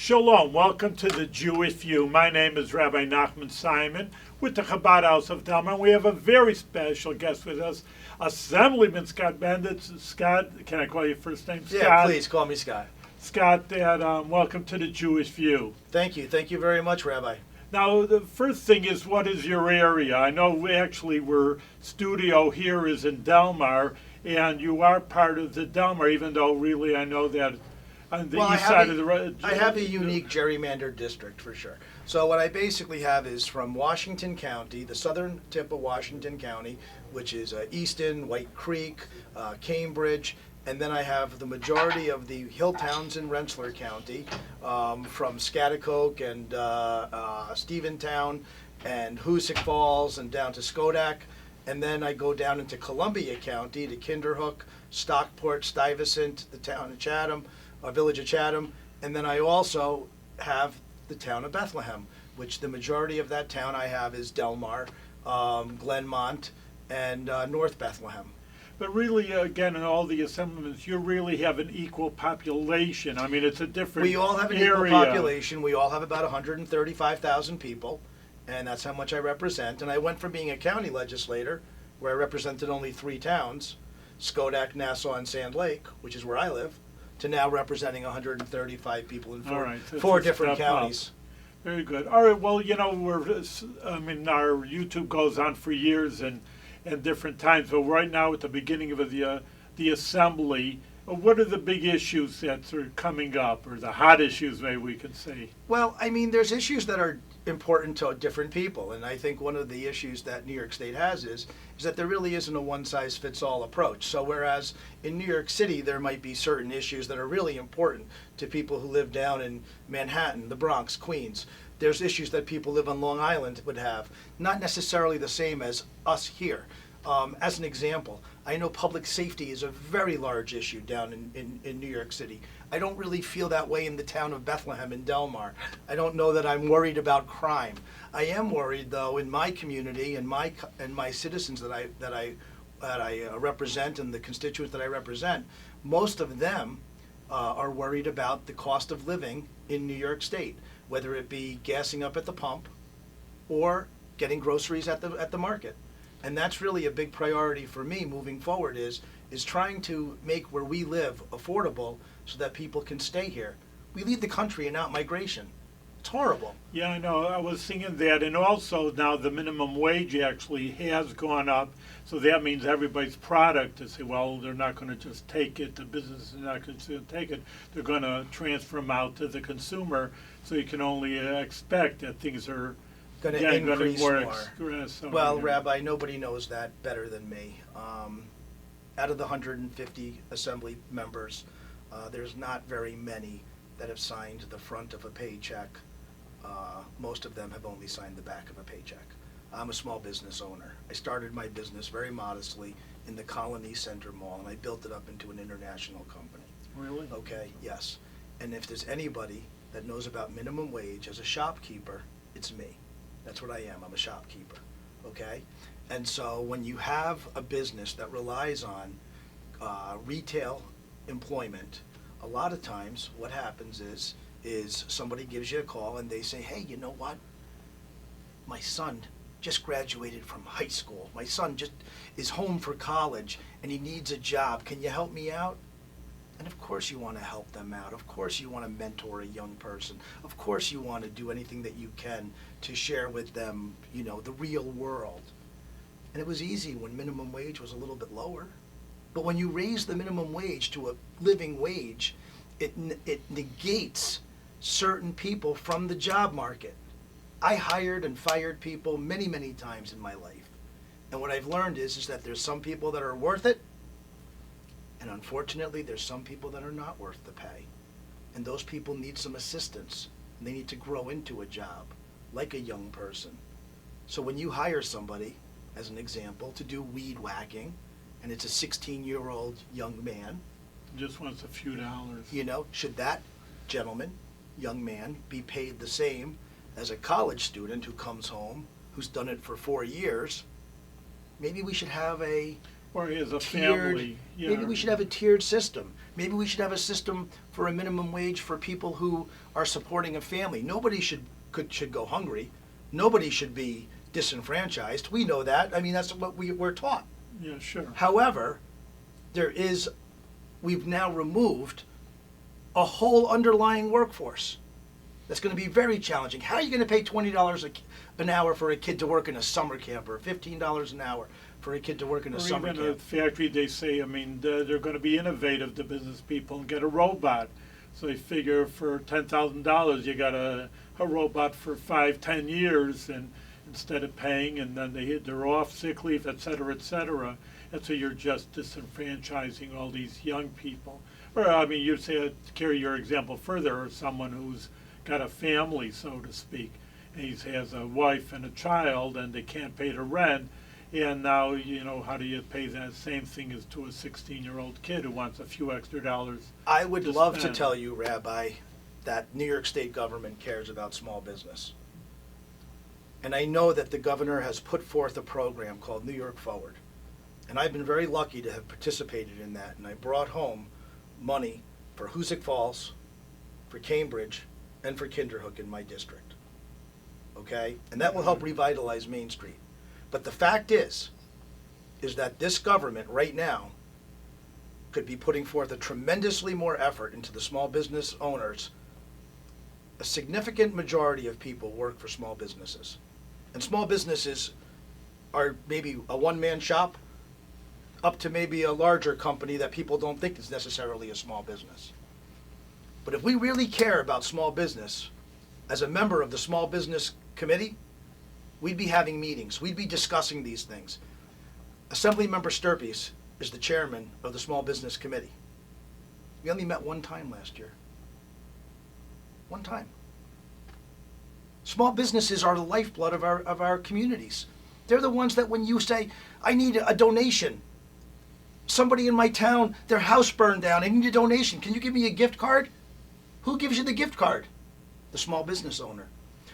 Shalom, welcome to the Jewish View. My name is Rabbi Nachman Simon with the Chabad House of Delmar. We have a very special guest with us, Assemblyman Scott Bendett. Scott, can I call you first name? Scott? Yeah, please call me Scott. Scott, welcome to the Jewish View. Thank you very much, Rabbi. Now, the first thing is, what is your area? I know we're studio here is in Delmar, and you are part of the Delmar, even though really I know that on the east side of the road. I have a unique gerrymandered district for sure. So what I basically have is from Washington County, the southern tip of Washington County, which is Easton, White Creek, Cambridge, and then I have the majority of the hill towns in Rensselaer County, from Schaghticoke and Stephentown and Hoosick Falls and down to Schodack. And then I go down into Columbia County to Kinderhook, Stockport, Stuyvesant, the town of Chatham, village of Chatham, and then I also have the town of Bethlehem, which the majority of that town I have is Delmar, Glenmont, and North Bethlehem. But really, again, in all the assemblymen, you really have an equal population. I mean, it's a different area. We all have an equal population. We all have about 135,000 people, and that's how much I represent. And I went from being a county legislator, where I represented only 3 towns, Schodack, Nassau, and Sand Lake, which is where I live, to now representing 135 people in four different counties. Very good. All right. Well, our YouTube goes on for years and different times. But right now, at the beginning of the assembly, what are the big issues that are coming up, or the hot issues, maybe we can say? Well, I mean, there's issues that are important to different people, and I think one of the issues that New York State has is that there really isn't a one-size-fits-all approach. So whereas in New York City there might be certain issues that are really important to people who live down in Manhattan, the Bronx, Queens, there's issues that people live on Long Island would have, not necessarily the same as us here. As an example, I know public safety is a very large issue down in New York City. I don't really feel that way in the town of Bethlehem in Delmar. I don't know that I'm worried about crime. I am worried, though, in my community and my citizens that I represent and the constituents that I represent. Most of them are worried about the cost of living in New York State, whether it be gassing up at the pump or getting groceries at the market. And that's really a big priority for me moving forward is trying to make where we live affordable so that people can stay here. We lead the country in out-migration. It's horrible. Yeah, I know. I was thinking that. And also now the minimum wage actually has gone up. So that means everybody's product to say, well, they're not going to just take it. The business is not going to take it. They're going to transfer them out to the consumer. So you can only expect that things are going to increase more. Well, yeah. Rabbi, nobody knows that better than me. Out of the 150 assembly members, there's not very many that have signed the front of a paycheck. Most of them have only signed the back of a paycheck. I'm a small business owner. I started my business very modestly in the Colony Center Mall, and I built it up into an international company. Really? Okay, yes. And if there's anybody that knows about minimum wage as a shopkeeper, it's me. That's what I am. I'm a shopkeeper, okay? And so when you have a business that relies on retail employment, a lot of times what happens is somebody gives you a call and they say, hey, you know what? My son just graduated from high school. My son just is home for college and he needs a job. Can you help me out? And of course you want to help them out. Of course you want to mentor a young person. Of course you want to do anything that you can to share with them, the real world. And it was easy when minimum wage was a little bit lower. But when you raise the minimum wage to a living wage, it negates certain people from the job market. I hired and fired people many, many times in my life. And what I've learned is that there's some people that are worth it, and unfortunately, there's some people that are not worth the pay. And those people need some assistance. And they need to grow into a job, like a young person. So when you hire somebody, as an example, to do weed whacking, and it's a 16-year-old young man. Just wants a few dollars. Should that gentleman, young man, be paid the same as a college student who comes home, who's done it for 4 years? Maybe we should have a Or he has a tiered, family. Yeah. Maybe we should have a tiered system. Maybe we should have a system for a minimum wage for people who are supporting a family. Nobody should go hungry. Nobody should be disenfranchised. We know that. I mean, that's what we're taught. Yeah, sure. However, we've now removed a whole underlying workforce that's going to be very challenging. How are you going to pay $20 an hour for a kid to work in a summer camp, or $15 an hour for a kid to work in a summer Even a camp? factory, they say, I mean, they're going to be innovative, the business people, and get a robot. So they figure for $10,000, you got a robot for 5-10 years, and instead of paying, and then they're off sick leave, et cetera, and so you're just disenfranchising all these young people. Or I mean, you'd say, carry your example further, or someone who's got a family, so to speak, and he has a wife and a child, and they can't pay the rent, and now, how do you pay that same thing as to a 16-year-old kid who wants a few extra dollars? I would to love to spend? tell you, Rabbi, that New York State government cares about small business. And I know that the governor has put forth a program called New York Forward. And I've been very lucky to have participated in that. And I brought home money for Hoosick Falls, for Cambridge, and for Kinderhook in my district. Okay? And that will help revitalize Main Street. But the fact is that this government right now could be putting forth a tremendously more effort into the small business owners. A significant majority of people work for small businesses. And small businesses are maybe a one-man shop up to maybe a larger company that people don't think is necessarily a small business. But if we really care about small business, as a member of the Small Business Committee, we'd be having meetings. We'd be discussing these things. Assemblymember Sturpes is the chairman of the Small Business Committee. We only met one time last year. One time. Small businesses are the lifeblood of our communities. They're the ones that when you say, I need a donation, somebody in my town, their house burned down, I need a donation, can you give me a gift card? Who gives you the gift card? The small business owner.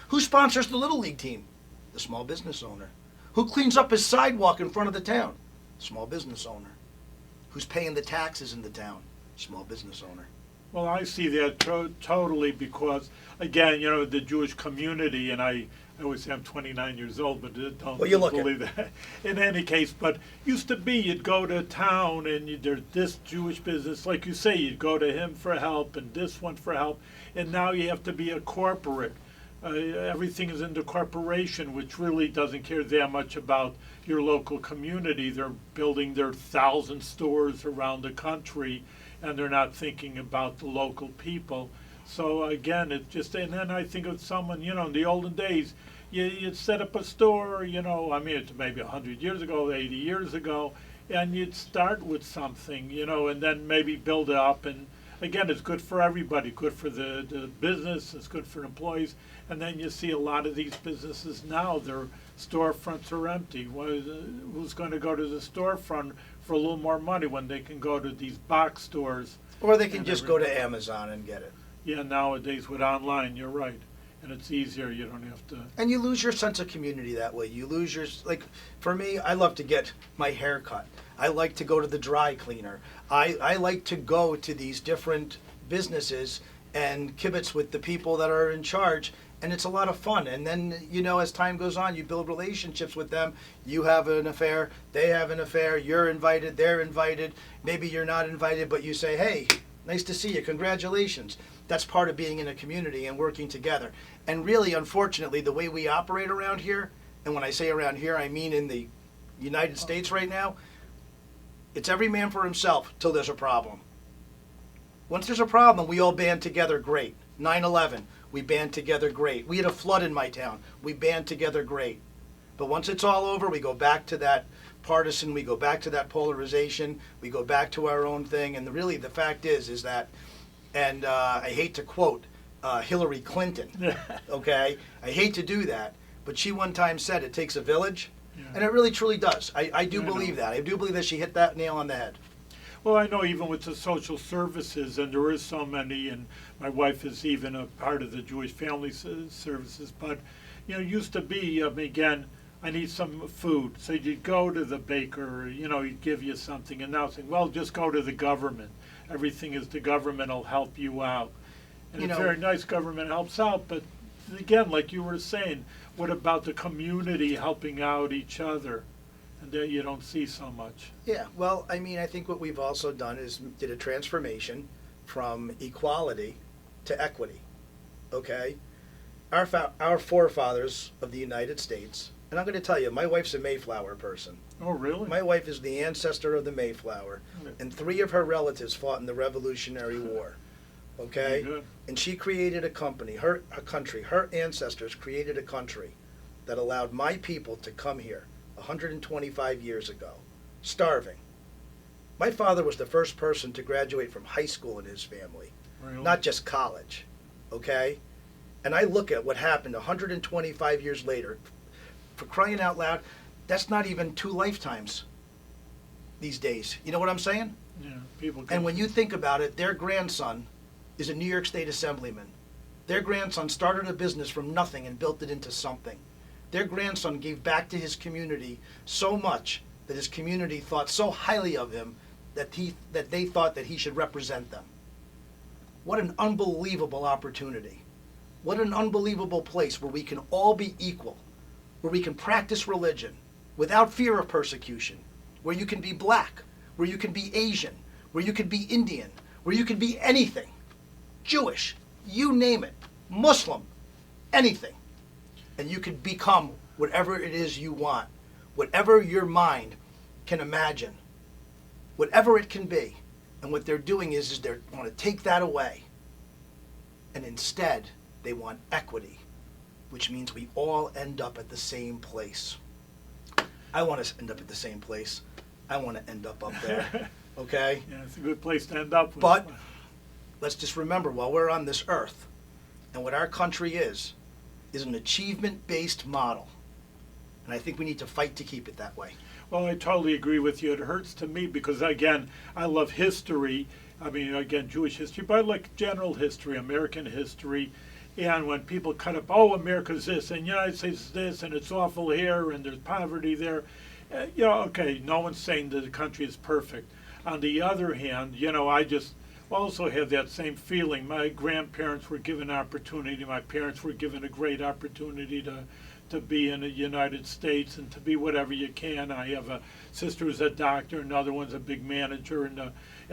Who sponsors the Little League team? The small business owner. Who cleans up his sidewalk in front of the town? Small business owner. Who's paying the taxes in the town? Small business owner. Well, I see that totally because, again, the Jewish community, and I always say I'm 29 years old, but don't Well, you look believe that. In any case, but used to be you'd go to town and there's this Jewish business, like you say, you'd go to him for help and this one for help, and now you have to be a corporate. Everything is into corporation, which really doesn't care that much about your local community. They're building their 1,000 stores around the country, and they're not thinking about the local people. So again, it's just, and then I think of someone, in the olden days, you'd set up a store, I mean, it's maybe 100 years ago, 80 years ago, and you'd start with something, and then maybe build it up. And again, it's good for everybody, good for the business, it's good for employees. And then you see a lot of these businesses now, their storefronts are empty. Who's going to go to the storefront for a little more money when they can go to these box stores? Or they can just go to Amazon and get it. Yeah, nowadays with online, you're right. And it's easier, you don't have to. And you lose your sense of community that way. You lose your, for me, I love to get my hair cut. I like to go to the dry cleaner. I like to go to these different businesses and kibitz with the people that are in charge. And it's a lot of fun. And then, as time goes on, you build relationships with them. You have an affair, they have an affair, you're invited, they're invited. Maybe you're not invited, but you say, hey, nice to see you, congratulations. That's part of being in a community and working together. And really, unfortunately, the way we operate around here, and when I say around here, I mean in the United States right now, it's every man for himself till there's a problem. Once there's a problem, we all band together, great. 9/11, we band together, great. We had a flood in my town, we band together, great. But once it's all over, we go back to that partisan, we go back to that polarization, we go back to our own thing. And really the fact is that, and I hate to quote Hillary Clinton, okay? I hate to do that, but she one time said it takes a village, and it really truly does. I do believe that. I do believe that she hit that nail on the head. Well, I know even with the social services, and there is so many, and my wife is even a part of the Jewish Family Services, but, used to be, again, I need some food. So you'd go to the baker, he'd give you something, and now saying, well, just go to the government. everything is the government will help you out. And You it's know- very nice government helps out, but again, like you were saying, what about the community helping out each other? And that you don't see so much. Yeah, well, I mean, I think what we've also done is did a transformation from equality to equity, okay? Our forefathers of the United States, and I'm going to tell you, my wife's a Mayflower person. Oh, really? My wife is the ancestor of the Mayflower, and 3 of her relatives fought in the Revolutionary War, okay? Very good. And she created a country, her ancestors created a country that allowed my people to come here 125 years ago, starving. My father was the first person to graduate from high school in his family, Really? not just college, okay? And I look at what happened 125 years later. For crying out loud, that's not even 2 lifetimes these days. You know what I'm saying? Yeah, people. And when you think about it, their grandson is a New York State Assemblyman. Their grandson started a business from nothing and built it into something. Their grandson gave back to his community so much that his community thought so highly of him that they thought that he should represent them. What an unbelievable opportunity. What an unbelievable place where we can all be equal, where we can practice religion without fear of persecution, where you can be black, where you can be Asian, where you can be Indian, where you can be anything, Jewish, you name it, Muslim, anything. And you can become whatever it is you want, whatever your mind can imagine, whatever it can be. And what they're doing is they want to take that away. And instead, they want equity, which means we all end up at the same place. I want to end up at the same place. I want to end up there, okay? Yeah, it's a good place to end up with. But let's just remember, while we're on this earth, and what our country is an achievement-based model. And I think we need to fight to keep it that way. Well, I totally agree with you. It hurts to me because, again, I love history. I mean, again, Jewish history, but I like general history, American history. And when people cut up, oh, America's this, and the United States is this, and it's awful here, and there's poverty there. Okay, no one's saying that the country is perfect. On the other hand, I just also have that same feeling. My grandparents were given opportunity. My parents were given a great opportunity to be in the United States and to be whatever you can. I have a sister who's a doctor, another one's a big manager in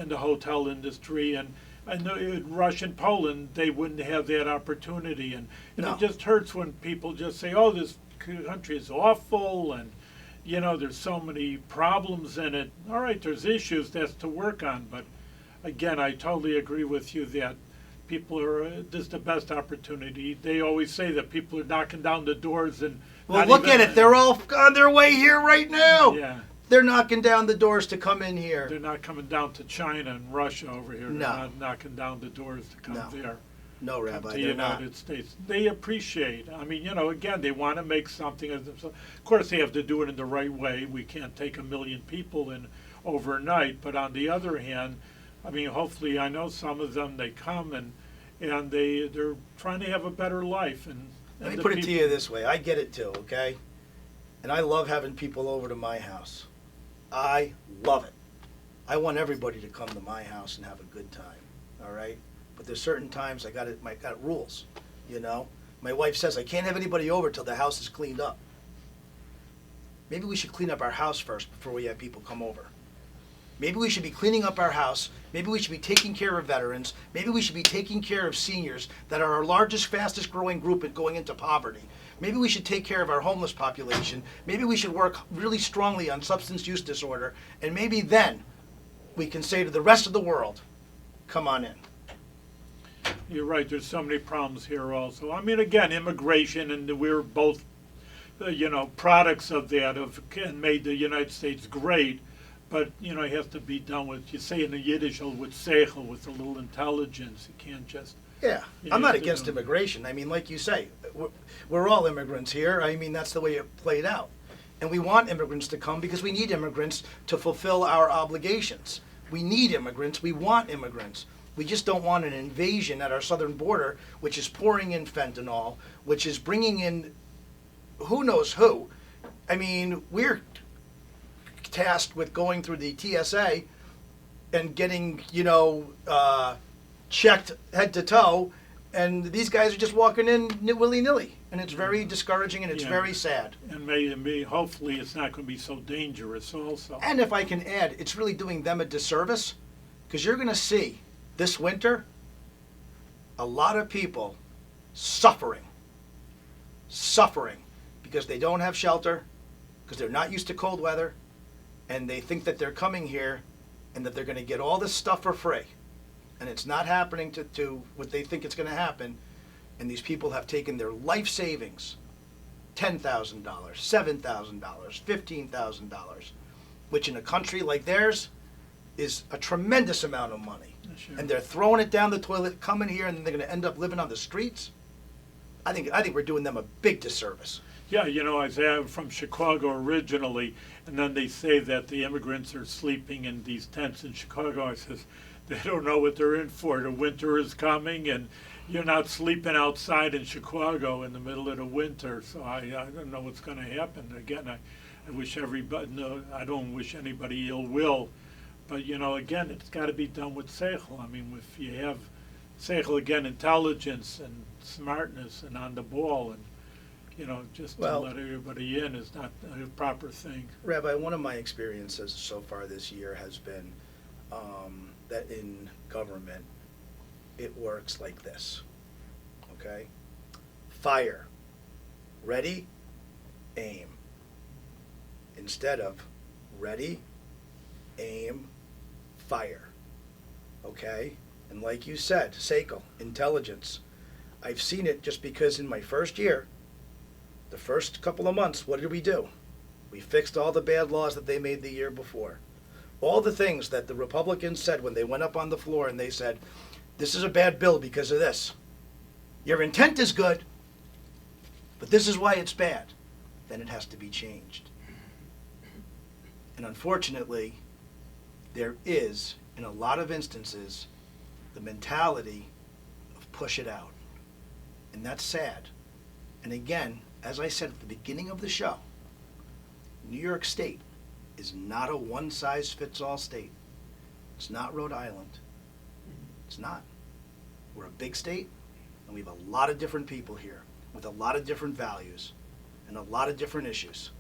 the hotel industry, and I know in Russia and Poland they wouldn't have that opportunity, and No. it just hurts when people just say, "Oh, this country is awful," and there's so many problems in it. All right, there's issues that's to work on, but again, I totally agree with you that people this is the best opportunity. They always say that people are knocking down the doors and. Well, look at it. They're all on their way here right now. Yeah. They're knocking down the doors to come in here. They're not coming down to China and Russia over here. No. They're not knocking down the doors to come No. there. No, Come Rabbi, to the they're not. United States. They appreciate. I mean, again, they want to make something of themselves. Of course, they have to do it in the right way. We can't take 1 million people in overnight. But on the other hand, I mean, hopefully, I know some of them, they come and they're trying to have a better life. And Let me the put it to people- you this way. I get it too, okay? And I love having people over to my house. I love it. I want everybody to come to my house and have a good time, all right? But there's certain times I got rules, My wife says I can't have anybody over till the house is cleaned up. Maybe we should clean up our house first before we have people come over. Maybe we should be cleaning up our house. Maybe we should be taking care of veterans. Maybe we should be taking care of seniors that are our largest, fastest growing group and going into poverty. Maybe we should take care of our homeless population. Maybe we should work really strongly on substance use disorder. And maybe then we can say to the rest of the world, come on in. You're right. There's so many problems here also. I mean, again, immigration, and we're both, products of that, and made the United States great. But, it has to be done with, you say in the Yiddish, with seichel, with a little intelligence. You can't just... Yeah, Yeah, I'm not you have to against do it. immigration. I mean, like you say, we're all immigrants here. I mean, that's the way it played out. And we want immigrants to come because we need immigrants to fulfill our obligations. We need immigrants. We want immigrants. We just don't want an invasion at our southern border, which is pouring in fentanyl, which is bringing in who knows who. I mean, we're tasked with going through the TSA and getting, checked head to toe, and these guys are just walking in willy-nilly, and it's very discouraging and it's Yeah. very sad. And hopefully it's not going to be so dangerous also. And if I can add, it's really doing them a disservice, because you're going to see this winter a lot of people suffering because they don't have shelter, because they're not used to cold weather, and they think that they're coming here and that they're going to get all this stuff for free. And it's not happening to what they think it's going to happen. And these people have taken their life savings, $10,000, $7,000, $15,000, which in a country like theirs is a tremendous amount of money. Sure. And they're throwing it down the toilet, coming here, and then they're going to end up living on the streets. I think we're doing them a big disservice. Yeah, I'm from Chicago originally, and then they say that the immigrants are sleeping in these tents in Chicago. I says, they don't know what they're in for. The winter is coming, and you're not sleeping outside in Chicago in the middle of the winter. So I don't know what's going to happen. Again, I wish everybody, no, I don't wish anybody ill will, but again, it's got to be done with seichel. I mean, if you have seichel, again, intelligence and smartness and on the ball, and just to let everybody in is not a proper thing. Rabbi, one of my experiences so far this year has been that in government, it works like this, okay? Fire, ready, aim. Instead of ready, aim, fire, okay? And like you said, seichel, intelligence. I've seen it just because in my first year, the first couple of months, what did we do? We fixed all the bad laws that they made the year before. All the things that the Republicans said when they went up on the floor and they said, this is a bad bill because of this. Your intent is good, but this is why it's bad. Then it has to be changed. And unfortunately, there is, in a lot of instances, the mentality of push it out. And that's sad. And again, as I said at the beginning of the show, New York State is not a one-size-fits-all state. It's not Rhode Island. It's not. We're a big state, and we have a lot of different people here with a lot of different values and a lot of different issues.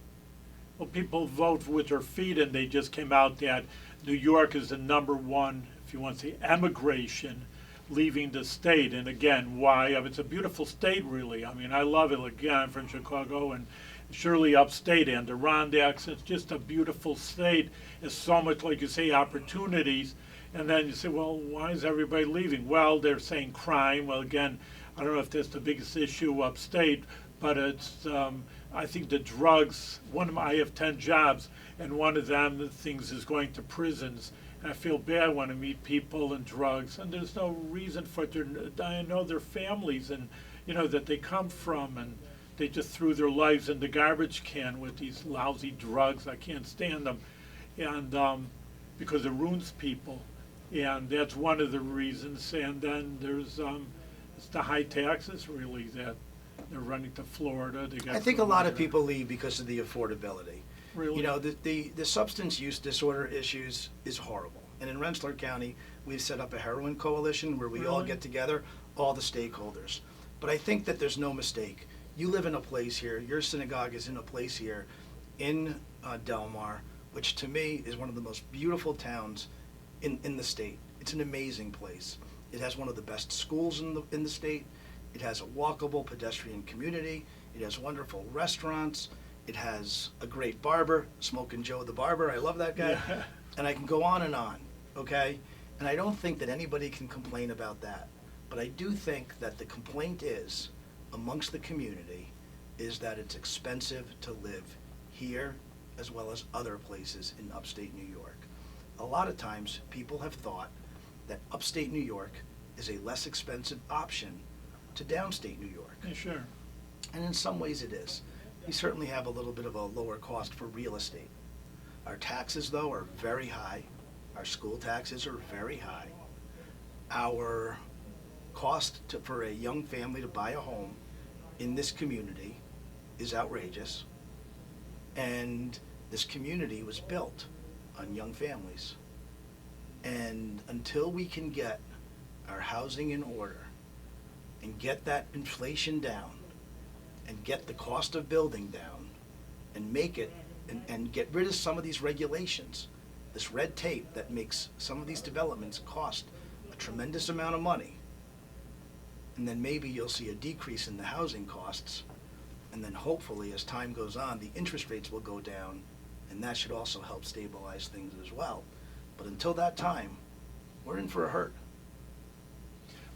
Well, people vote with their feet, and they just came out that New York is the number one, if you want to say, emigration leaving the state. And again, why? It's a beautiful state, really. I mean, I love it. Again, I'm from Chicago, and surely upstate and Adirondacks. It's just a beautiful state. It's so much, like you say, opportunities. And then you say, well, why is everybody leaving? Well, they're saying crime. Well, again, I don't know if that's the biggest issue upstate, but it's, I think the drugs, I have 10 jobs, and one of them, the things is going to prisons. And I feel bad when I meet people and drugs, and there's no reason for it. I know their families and, that they come from, and they just threw their lives in the garbage can with these lousy drugs. I can't stand them, and because it ruins people, and that's one of the reasons. And then there's it's the high taxes, really, that they're running to Florida. I think a lot of people leave because of the affordability. Really? The substance use disorder issues is horrible. And in Rensselaer County, we've set up a heroin coalition where we all Really? get together, all the stakeholders. But I think that there's no mistake. You live in a place here, your synagogue is in a place here in Del Mar, which to me is one of the most beautiful towns in the state. It's an amazing place. It has one of the best schools in the state. It has a walkable pedestrian community. It has wonderful restaurants. It has a great barber, Smokin' Joe the Barber. I love that guy. Yeah. And I can go on, okay? And I don't think that anybody can complain about that. But I do think that the complaint is, amongst the community, is that it's expensive to live here as well as other places in upstate New York. A lot of times, people have thought that upstate New York is a less expensive option to downstate New York. Yeah, sure. And in some ways it is. We certainly have a little bit of a lower cost for real estate. Our taxes, though, are very high. Our school taxes are very high. Our cost for a young family to buy a home in this community is outrageous. And this community was built on young families. And until we can get our housing in order and get that inflation down and get the cost of building down and make it, and get rid of some of these regulations, this red tape that makes some of these developments cost a tremendous amount of money, and then maybe you'll see a decrease in the housing costs, and then hopefully as time goes on, the interest rates will go down, and that should also help stabilize things as well. But until that time, we're in for a hurt.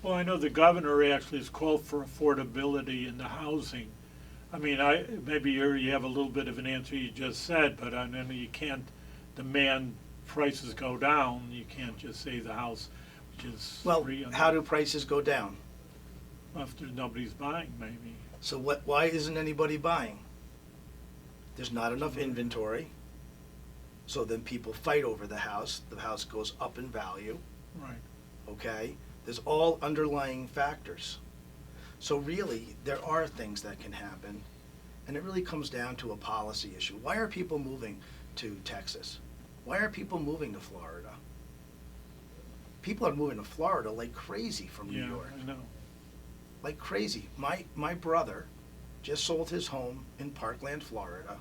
Well, I know the governor actually has called for affordability in the housing. I mean, maybe you have a little bit of an answer you just said, but I know you can't demand prices go down. You can't just say the house, which is Well, free. how do prices go down? After nobody's buying, maybe. So why isn't anybody buying? There's not enough inventory. So then people fight over the house goes up in value, Right. okay? There's all underlying factors. So really, there are things that can happen, and it really comes down to a policy issue. Why are people moving to Texas? Why are people moving to Florida? People are moving to Florida like crazy from New York. I know. Like crazy. My brother just sold his home in Parkland, Florida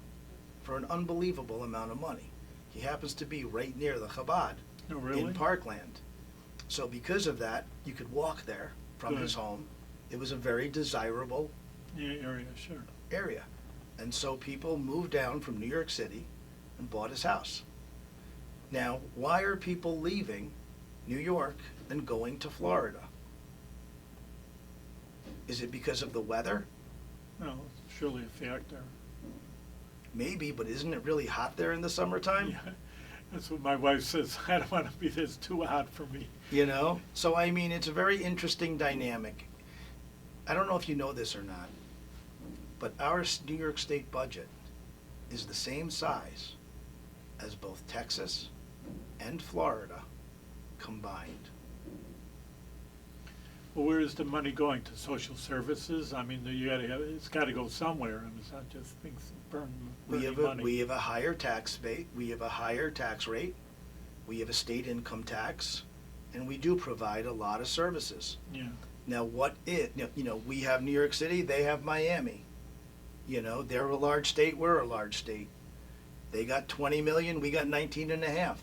for an unbelievable amount of money. He happens to be right near the Chabad Oh, really? in Parkland. So because of that, you could walk there from Good. his home. It was a very desirable Yeah, area, sure. area. And so people moved down from New York City and bought his house. Now, why are people leaving New York and going to Florida? Is it because of the weather? No, it's surely a factor. Maybe, but isn't it really hot there in the summertime? Yeah, that's what my wife says. I don't want to be this too hot for me. You know? So, I mean, it's a very interesting dynamic. I don't know if you know this or not, but our New York State budget is the same size as both Texas and Florida combined. Well, where is the money going? To social services? I mean, it's got to go somewhere. I mean, it's not just things burning money. We have a higher tax rate. We have a higher tax rate. We have a state income tax, and we do provide a lot of services. Yeah. Now, we have New York City. They have Miami. You know, they're a large state. We're a large state. They got 20 million. We got 19 and a half.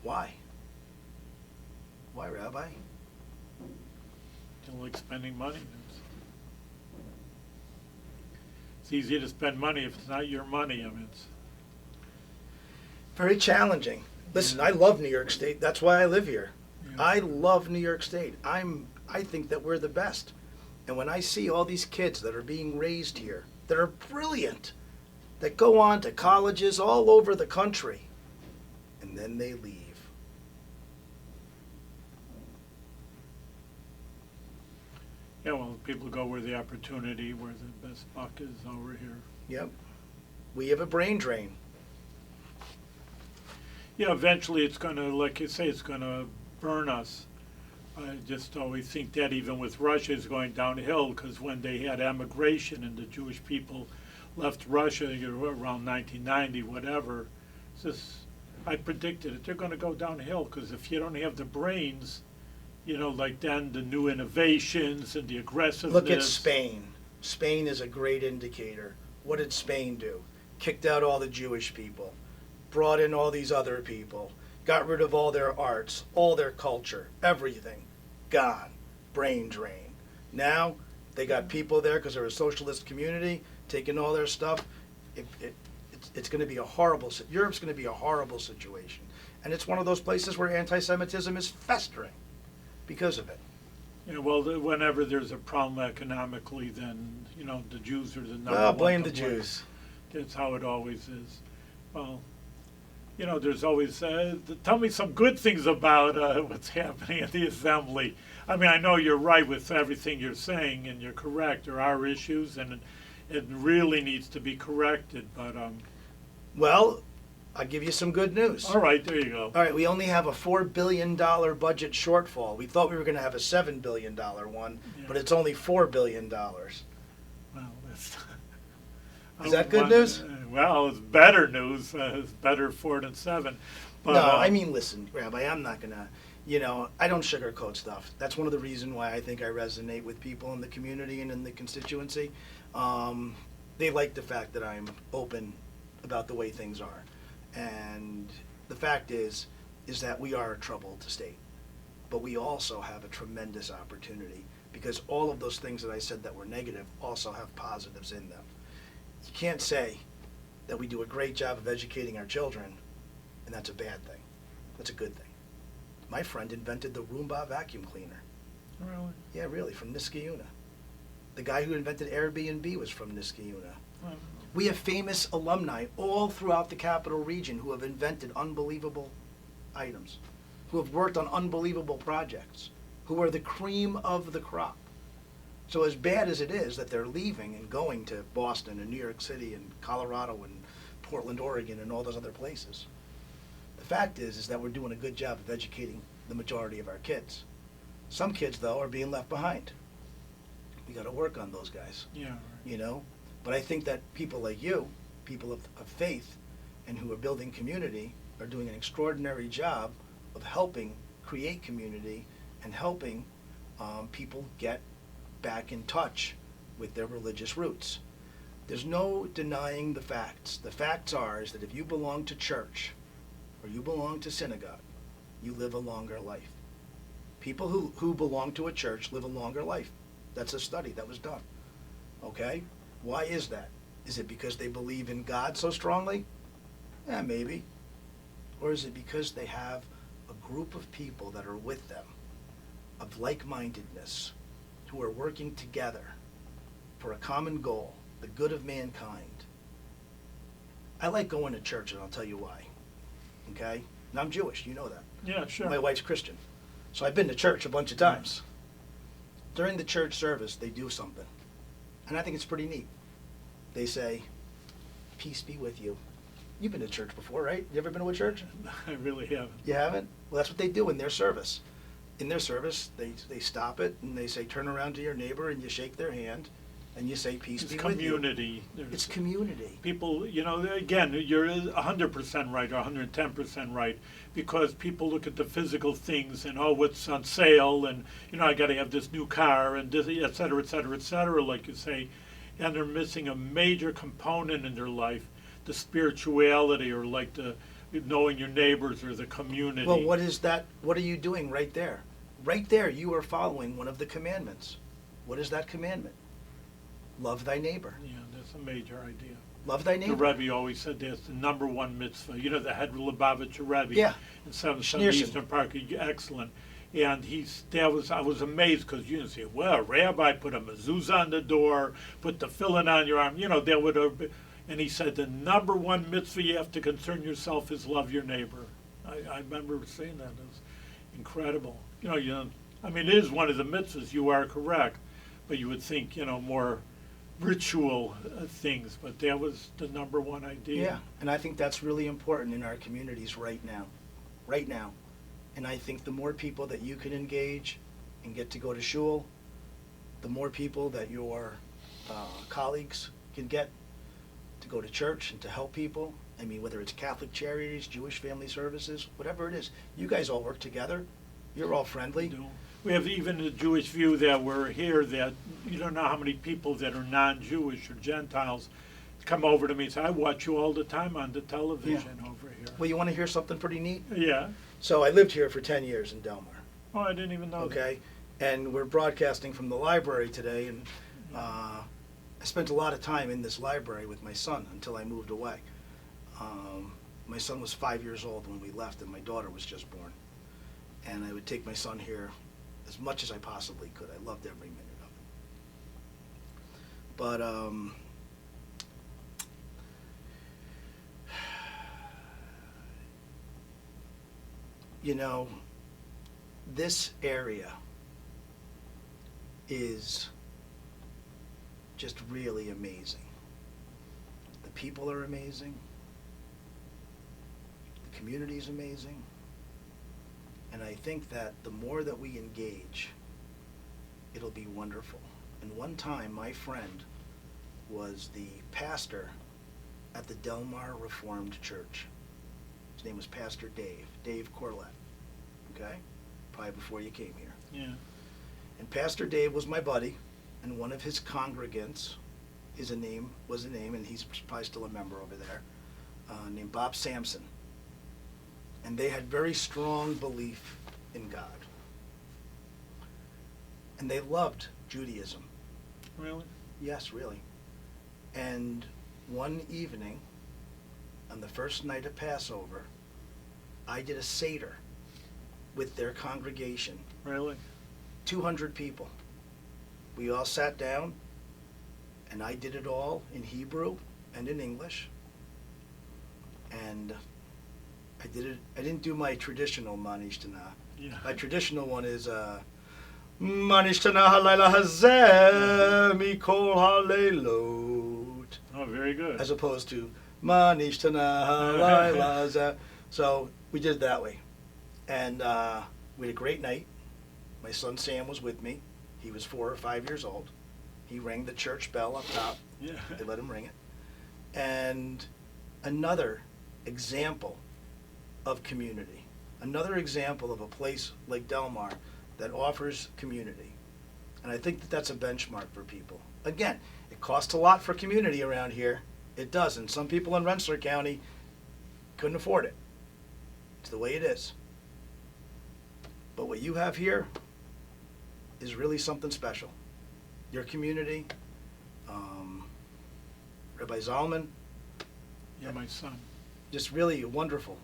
Why? Why, Rabbi? Don't like spending money. It's easy to spend money if it's not your money. I mean, it's Very challenging. Listen, I love New York State. That's why I live here. Yeah. I love New York State. I think that we're the best. And when I see all these kids that are being raised here, that are brilliant, that go on to colleges all over the country, and then they leave. Yeah, well, people go where the opportunity, where the best buck is over here. Yep. We have a brain drain. Yeah, eventually it's going to, like you say, it's going to burn us. I just always think that even with Russia is going downhill, because when they had emigration and the Jewish people left Russia around 1990, whatever, it's just, I predicted it. They're going to go downhill, because if you don't have the brains, like then the new innovations and the aggressiveness. Look at Spain. Spain is a great indicator. What did Spain do? Kicked out all the Jewish people, brought in all these other people, got rid of all their arts, all their culture, everything. Gone. Brain drain. Now, they got people there because they're a socialist community, taking all their stuff. It's going to be a horrible, Europe's going to be a horrible situation. And it's one of those places where anti-Semitism is festering because of it. Yeah, well, whenever there's a problem economically, then, the Jews are the number one. Well, blame the complaint. Jews. That's how it always is. Well, there's always, tell me some good things about what's happening at the Assembly. I mean, I know you're right with everything you're saying, and you're correct. There are issues, and it really needs to be corrected, but... Well, I'll give you some good news. All right, there you go. All right, we only have a $4 billion budget shortfall. We thought we were going to have a $7 billion one, Yeah. but it's only $4 billion. Well, that's... Is that good news? Well, it's better news. It's better 4 than 7. But, No, I mean, listen, Rabbi, I'm not gonna, I don't sugarcoat stuff. That's one of the reasons why I think I resonate with people in the community and in the constituency. They like the fact that I'm open about the way things are. And the fact is that we are a troubled state. But we also have a tremendous opportunity because all of those things that I said that were negative also have positives in them. You can't say that we do a great job of educating our children and that's a bad thing. That's a good thing. My friend invented the Roomba vacuum cleaner. really? Yeah, really, from Niskayuna. The guy who invented Airbnb was from Niskayuna. I don't know. We have famous alumni all throughout the capital region who have invented unbelievable items, who have worked on unbelievable projects, who are the cream of the crop. So as bad as it is that they're leaving and going to Boston and New York City and Colorado and Portland, Oregon and all those other places, the fact is that we're doing a good job of educating the majority of our kids. Some kids, though, are being left behind. We got to work on those guys, Yeah, right. But I think that people like you, people of faith, and who are building community, are doing an extraordinary job of helping create community and helping people get back in touch with their religious roots. There's no denying the facts. The facts are is that if you belong to church or you belong to synagogue, you live a longer life. People who belong to a church live a longer life. That's a study that was done. Okay? Why is that? Is it because they believe in God so strongly? Yeah, maybe. Or is it because they have a group of people that are with them, of like-mindedness, who are working together for a common goal, the good of mankind? I like going to church, and I'll tell you why. Okay? And I'm Jewish, you know that. Yeah, sure. My wife's Christian. So I've been to church a bunch of times. During the church service, they do something. And I think it's pretty neat. They say, peace be with you. You've been to church before, right? You ever been to a church? I really haven't. You haven't? Well, that's what they do in their service. In their service, they stop it and they say, turn around to your neighbor and you shake their hand and you say, peace It's be with you. community. It's community. People, again, you're 100% right or 110% right, because people look at the physical things and, what's on sale, and, I got to have this new car, and this, et cetera, et cetera, et cetera, like you say, and they're missing a major component in their life, the spirituality, or like the knowing your neighbors or the community. Well, what is that? What are you doing right there? Right there, you are following one of the commandments. What is that commandment? Love thy neighbor. Yeah, that's a major idea. Love thy The neighbor. Rebbe always said that's the number one mitzvah. The head Lubavitcher Rebbe. Yeah. In 770 Schneerson. Eastern Park, excellent. And I was amazed because you say, well, Rabbi put a mezuzah on the door, put the filling on your arm, that would have been, and he said the number one mitzvah you have to concern yourself is love your neighbor. I remember saying that. It was incredible. It is one of the mitzvahs, you are correct, but you would think, more ritual things, but that was the number one idea. Yeah, and I think that's really important in our communities right now. Right now. And I think the more people that you can engage and get to go to shul, the more people that your colleagues can get to go to church and to help people. Whether it's Catholic Charities, Jewish Family Services, whatever it is. You guys all work together. You're all friendly. We have even the Jewish view that we're here, that you don't know how many people that are non-Jewish or Gentiles come over to me and say, I watch you all the time on the television over here. Well, you want to hear something pretty neat? Yeah. So I lived here for 10 years in Delmar. Oh, I didn't even know Okay, and we're broadcasting from the library today, and I spent a lot of time in this library with my son until I moved away. My son was 5 years old when we left, and my daughter was just born. And I would take my son here as much as I possibly could. I loved every minute of it. But this area is just really amazing. The people are amazing. The community is amazing. And I think that the more that we engage, it'll be wonderful. And one time, my friend was the pastor at the Delmar Reformed Church. His name was Pastor Dave Corlett, okay? Probably before you came here. Yeah. And Pastor Dave was my buddy, and one of his congregants was a name, and he's probably still a member over there, named Bob Sampson. And they had very strong belief in God. And they loved Judaism. Really? Yes, really. And one evening, on the first night of Passover, I did a Seder with their congregation. Really? 200 people. We all sat down, and I did it all in Hebrew and in English. And I didn't do my traditional Manish Tana. Yeah. My traditional one is Manish Tana halayla hazeh mikol halaylot. Oh, very good. As opposed to Manish Tana halayla hazeh. So we did it that way. And we had a great night. My son Sam was with me. He was 4 or 5 years old. He rang the church bell up top. Yeah. They let him ring it. And another example of community. Another example of a place like Del Mar that offers community. And I think that that's a benchmark for people. Again, it costs a lot for community around here. It does. And some people in Rensselaer County couldn't afford it. It's the way it is. But what you have here is really something special. Your community, Rabbi Zalman, Yeah, my son. just really a wonderful,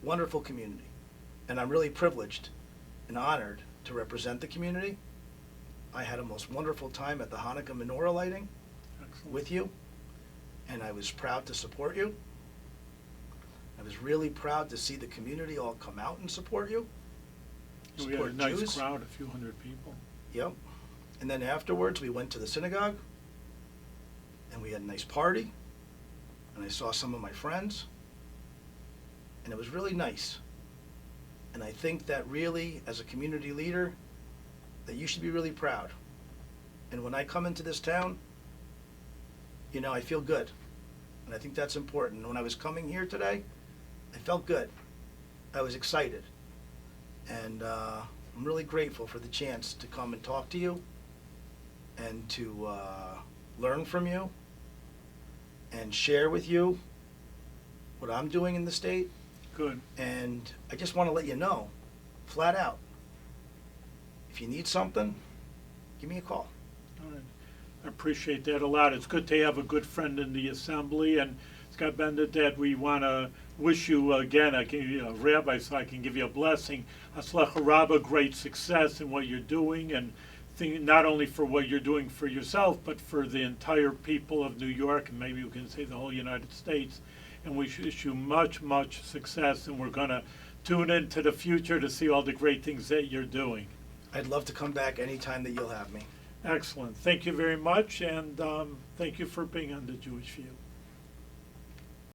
wonderful community. And I'm really privileged and honored to represent the community. I had a most wonderful time at the Hanukkah menorah lighting Excellent. with you, and I was proud to support you. I was really proud to see the community all come out and support you. We had a nice crowd, a few hundred people. Yep. And then afterwards, we went to the synagogue, and we had a nice party, and I saw some of my friends, and it was really nice. And I think that really, as a community leader, that you should be really proud. And when I come into this town, you know, I feel good. And I think that's important. And when I was coming here today, I felt good. I was excited. And I'm really grateful for the chance to come and talk to you and to learn from you and share with you what I'm doing in the state. Good. And I just want to let you know, flat out, if you need something, give me a call. All right. I appreciate that a lot. It's good to have a good friend in the assembly. And Scott Bendett, that we want to wish you again, I can, Rabbi, so I can give you a blessing. Atzlacha Rabbah, great success in what you're doing, and not only for what you're doing for yourself, but for the entire people of New York, and maybe we can say the whole United States. And we wish you much, much success, and we're going to tune into the future to see all the great things that you're doing. I'd love to come back anytime that you'll have me. Excellent. Thank you very much, and thank you for being on the Jewish View.